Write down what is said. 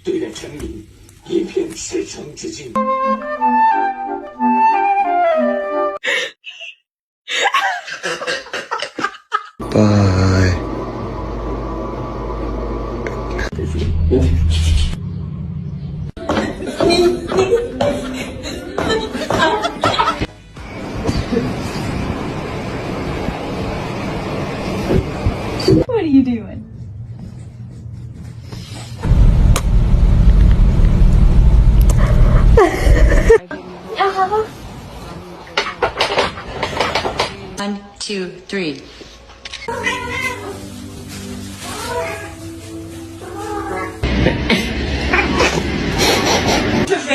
对待臣民一片赤诚之心。Bye. What are you doing? One, two, three. Just